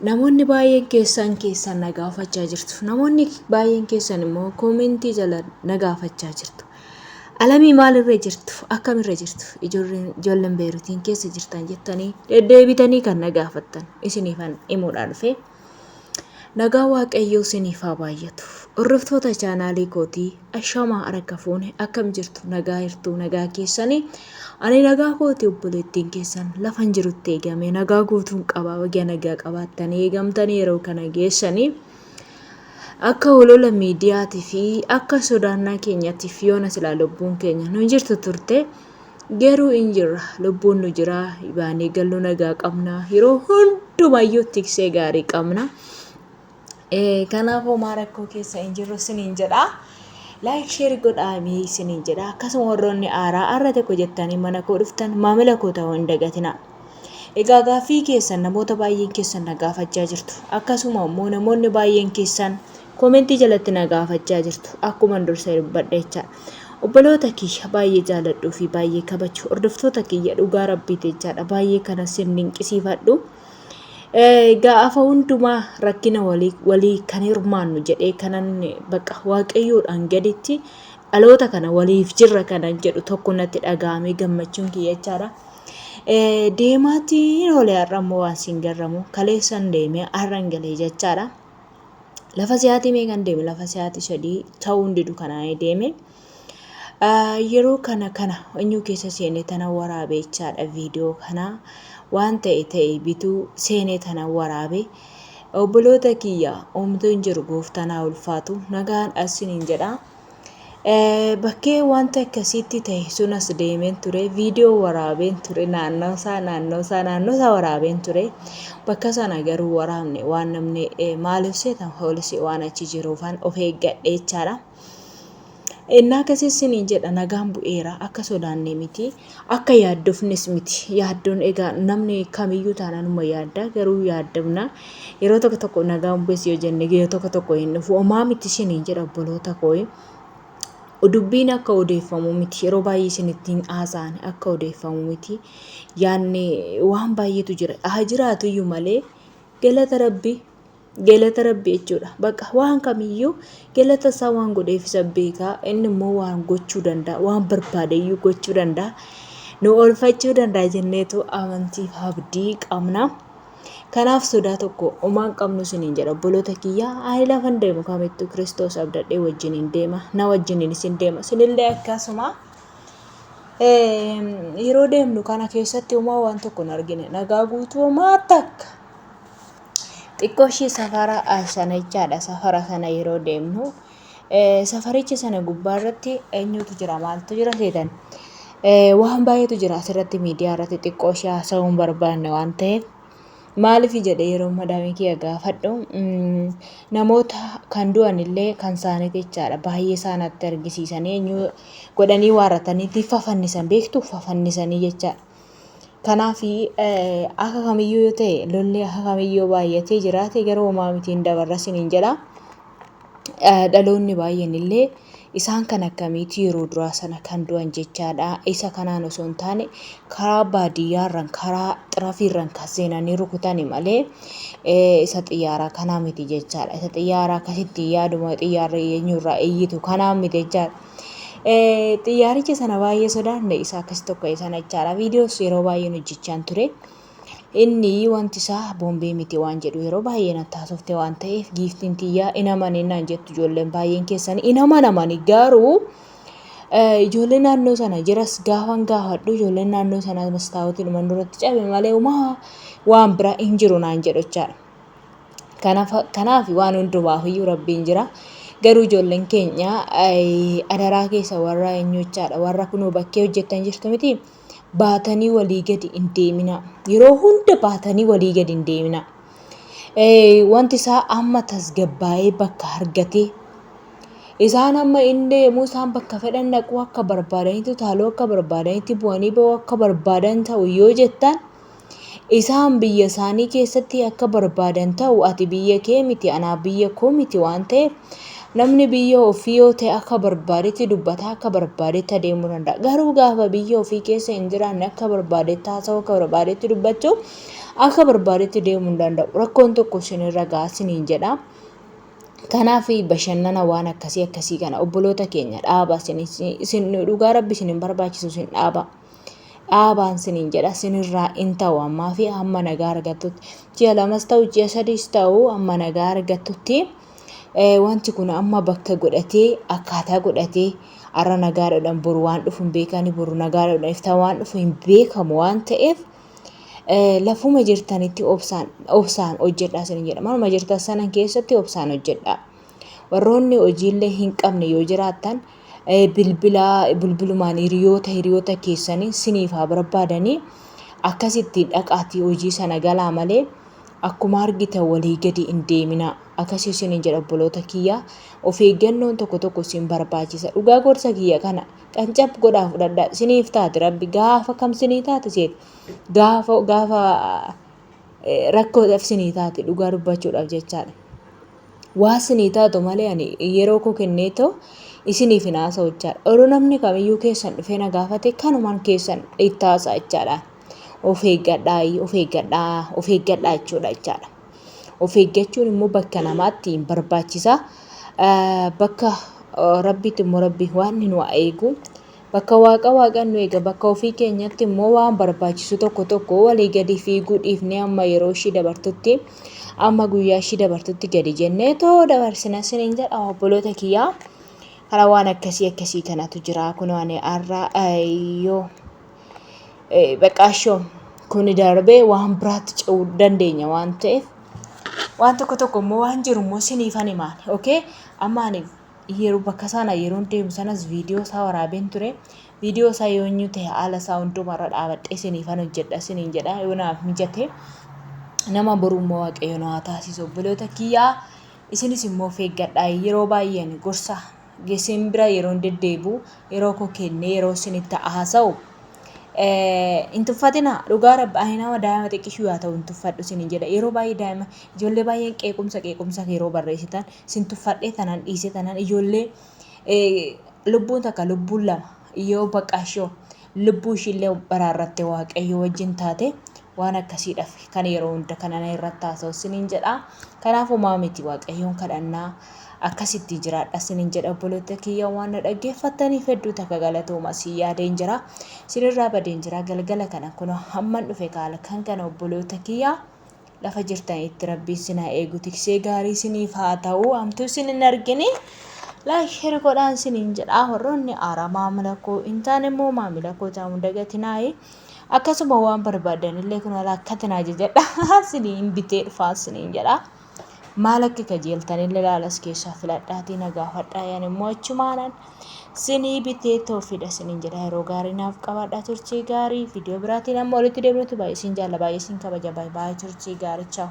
Namoonni baay'een keessan nagaafachaa jirtu. Namoonni baay'een keessan immoo koomentii jala nagaafachaa jirtu. Alamii maalirra jirtu? Akkamirra jirtu? Ijoolleen beerutiin keessa jirtan jettanii deddeebitanii kan nagaafattan isiniifan himuudhaan dhufe. Nagaa Waaqayyoo isiniif haa baay'atu. Hordoftoota chaanaalii kootii ashamaa harka fuune akkam jirtu? Nagaa hirtuu nagaa keessanii. Ani nagaa kootii obboleettiin keessan lafan jirutti eegame nagaa guutuun qaba. Waggaa nagaa qabaattanii eegamtanii yeroo kana geessanii akka olola miidiyaatii fi akka sodaannaa keenyaatiif yoona silaa lubbuun keenya nu jirtu turte garuu hin jirra. Lubbuun nu jira. Baanee galuu nagaa qabna. Yeroo hundumayyuu tiksee gaarii qabna. Kanaafuu rakkoo keessa hin jirru isiniin jedha. Like share godhaa isiniin jedha. Akkasuma warroonni arra tokko jettanii mana koo dhuftan maamila koo ta'uu hin dagatina. Egaa gaaffii keessan namoota baay'een keessan nagaafachaa jirtu. Akkasuma immoo namoonni baay'een keessan koomentii jalatti nagaafachaa jirtu. Akkuma dursa dubbadhe jechaadha. Obboloota kiyya baay'ee jaaladhuu fi baay'ee kabaju. Hordoftoota kiyya dhugaa rabbiiti jechaadha. Baay'ee kanas sin dinqisiifadhu. Gaafa hundumaa rakkina walii kan hirmaannu jedhee kanan baqa Waaqayyoodhaan gaditti dhaloota kana waliif jirra kanan jedhu tokko natti dhaga'amee gammachuun kiyya jechaadha. Deemaatiin olee har'ammoo waan siin garramu kaleessan deemee har'an galee jechaadha. Lafa siyaatii meeqan deeme lafa siyaatii 3 ta'uu hundidu kanaan deeme. Yeroo kana eenyu keessa seenee tana waraabee jechaadha viidiyoo kana. Waan ta'e bituu seenee tana waraabe obboloota kiyya omtuu hin jiru gooftanaa ulfaatu nagaan asiniin jedha. Bakkee wanta akkasitti ta'e sunas deemeen ture viidiyoo waraabeen ture naannoo isaa waraabeen ture bakka sana garuu waraabne waan namni maaliif seetan hoolisee waan achi jiruufan of eeggadhe jechaadha. Innaa kasisiniin jedha nagaan bu'eera akka sodaannee miti akka yaaddofnes miti yaaddoon egaa namni kamiyyuu taananuma yaadda garuu yaaddamna yeroo tokko nagaan bu'es yoo jenne yeroo tokko hin dhufu homaa miti isiniin jedha obboloota koo. Dubbiin akka odeeffamu miti yeroo baay'ee isinittiin haasa'an akka odeeffamu miti yaanni waan baay'eetu jira jiraatu iyyuu malee galata rabbii jechuudha. Baqa waan kamiyyuu galata isaa waan godheef isa beekaa inni immoo waan gochuu danda'a waan barbaadeyyuu gochuu danda'a nu oolfachuu danda'a jenneetu amantiif abdii qabna. Kanaaf sodaa tokko homaan qabnu isiniin jedha obboloota kiyya. Ani lafan deemu kamittuu Kiristoos abdadhee wajjiniin deema na wajjiniin isin deema isinillee akkasuma. Yeroo deemnu kana keessatti homaa waan tokko hin argine nagaa guutuu homaa takka. Xiqqooshii safara sana jechaadha. Safara sana yeroo deemnu safarichi sana gubbaarratti eenyutu jira maaltu jira seetan waan baay'eetu jira asirratti miidiyaa irratti xiqqooshii haasa'uun barbaanne waan ta'eef maaliif jedhee yeroo madaamii kiyya gaafadhu namoota kan du'an illee kan isaaniiti jechaadha. Baay'ee isaanitti argisiisanii eenyu godhanii waaratanii fafannisan beektu fafannisanii jechaadha. Kanaaf akka kamiyyuu yoo ta'e lolli akka kamiyyuu baay'atee jiraate garuu homaa mitiin dabarra isiniin jedha. Dhaloonni baay'een illee isaan kan akkamiiti yeroo duraa sana kan du'an jechaadha. Isa kanaan osoo hin taane karaa baadiyyaarraan karaa xirafiirraan kan seenanii rukutani malee isa xiyyaaraa kanaa miti jechaadha. Isa xiyyaaraa akkasitti yaaduma xiyyaarri eenyurraa iyyitu kanaa miti jechaadha. Xiyyaaricha sana baay'ee sodaanne isa akkas tokko sana jechaadha. Viidiyoos yeroo baay'ee hojjechaan ture. Inni wanti isaa boombii miti waan jedhu yeroo baay'ee natti haasofte waan ta'eef giiftiin xiyyaa inamanii naan jettu ijoolleen baay'een keessanii inamanamanii garuu ijoolleen naannoo sana jiras gaafan gaafadhu ijoolleen naannoo sana mastaawoti dhuman duratti cabe malee homaa waan bira hin jiru naan jedhu jechaadha. Kanaaf waan hundumaafiyyuu rabbiin jira. Garuu ijoolleen keenya adaraa keessa warra eenyu jechaadha warra kunoo bakkee hojjettan jirtu miti baatanii walii gadi hin deemina. Yeroo hunda baatanii walii gadi hin deemina. Wanti isaa amma tasgabbaa'ee bakka argatee isaan amma inni yommuu isaan bakka fedhan dhaquu akka barbaadanitti utaaluu akka barbaadanitti bu'anii ba'uu akka barbaadan ta'u yoo jettan isaan biyya isaanii keessatti akka barbaadan ta'u ati biyya kee miti anaa biyya koo miti waan ta'eef Namni biyya ofii yoo ta'e akka barbaadetti dubbataa akka barbaadetti adeemuu danda'a. Garuu gaafa biyya ofii keessa hin jiraanne akka barbaadetti haasa'uu akka barbaadetti dubbachuu akka barbaadetti deemuu hin danda'u. Rakkoon tokko isinirra gahaa isiniin jedha. Kanaaf bashannana waan akkasii kana obboloota keenya dhaabaa isin dhugaa rabbi isin hin barbaachisu isin dhaabaa. Dhaabaan isiniin jedha isinirraa hin ta'u ammaa fi hamma nagaa argattutti. Ji'a lamas ta'u ji'a sadiis ta'u hamma nagaa argattutti wanti kun amma bakka godhatee akkaataa godhatee har'a nagaadhaan boru waan dhufu hin beekani boru nagaadhaan iftaa waan dhufu hin beekamu waan ta'eef lafuma jirtanitti obsaan hojjedhaa isiniin jedha. Manuma jirtan sana keessatti obsaan hojjedhaa. Warroonni hojiillee hin qabne yoo jiraattan bilbilumaan hiriyoota keessanii siniif haa barbaadanii akkasitti dhaqaatii hojii sana galaa malee akkuma argitan walii gadi hin deemina. Akkasii isiniin jedha obboloota kiyyaa. Of eeggannoon tokko isin barbaachisa. Dhugaa gorsa kiyya kana qancab godhaa fudhadhaa. Siniif taate rabbi gaafa kam sinii taate seet gaafa rakkoodhaaf sinii taate dhugaa dubbachuudhaaf jechaadha. Waa sinii taatu malee ani yeroo koo kenneetoo isiniif hin haasa'u jechaadha. Oduu namni kamiyyuu keessan dhufee na gaafate kanumaan keessan itti haasa'a jechaadha. Of eeggadhaa jechuudha jechaadha. Of eeggachuun immoo bakka namaatti hin barbaachisa. Bakka rabbiitti immoo rabbi waan nu eegu. Bakka waaqan nu eega. Bakka ofii keenyatti immoo waan barbaachisu tokko walii gadi fiiguu dhiifnee amma yeroo ishii dabartutti amma guyyaa ishii dabartutti gadi jennee too dabarsina isiniin jedha obboloota kiyyaa. Kana waan akkasii kanatu jira. Kun waan har'a yoo baqaashoo kun darbee waan biraatti ce'uu dandeenya waan ta'eef waan tokko immoo waan jiru immoo siniifan himaan. Okay? Amma ani yeroo bakka sana yeroo deemu sanas viidiyoo isaa waraabeen ture. Viidiyoo isaa yoo inni ta'e haala isaa hundumarra dhaabadhee siniifan hojjedha isiniin jedha. Yoo naaf mijate nama boruu immoo waaqayyo na haa taasisu obboloota kiyyaa. Isinis immoo of eeggadhaa. Yeroo baay'een gorsa geessin bira yeroo deddeebi'u yeroo koo kennee yeroo isinitti haasa'u hin tuffatina. Dhugaa rabbi nama daa'ima xiqqishuu haa ta'u hin tuffadhu isiniin jedha. Yeroo baay'ee daa'ima ijoollee baay'een qeequmsa yeroo barreessitan sin tuffadhee tanan dhiisee tanan ijoollee lubbuun takka lubbuun lama yoo baqaashoo lubbuu ishiillee baraarratte waaqayyo wajjin taate waan akkasiidhaaf kan yeroo hunda kana irratti haasa'u isiniin jedha. Kanaafuu maamiti waaqayyoon kadhannaa akkasitti jiraadha isiniin jedha obboloota kiyya. Waan na dhaggeeffattaniif hedduu takka galatooma si yaadeen jira. Sinirraa badeen jira galgala kana kun hamman dhufe kaala kan kana obboloota kiyya. Lafa jirtanitti rabbiin sinaa eegu tiksee gaarii siniif haa ta'u. Hamtuu sin hin argine laayik godhaan isiniin jedha. Warroonni aaraa maamila koo hin taane immoo maamila koo ta'uu dagatinaayi. Akkasuma waan barbaadanillee kun akkatinaa jedha siniin bitee dhufaa isiniin jedha. Maal akka kajeeltanillee laalas keessaa filadhaatii na gaafadhaa. Yaan immoo achumaanan sinii bitee toofidha isiniin jedha. Yeroo gaarii naaf qabaadhaa. Turtii gaarii viidiyoo biraatiin amma walitti deebinutu baay'ee isin jaalla baay'ee isin kabaja baay'ee turtii gaarii. Ciao.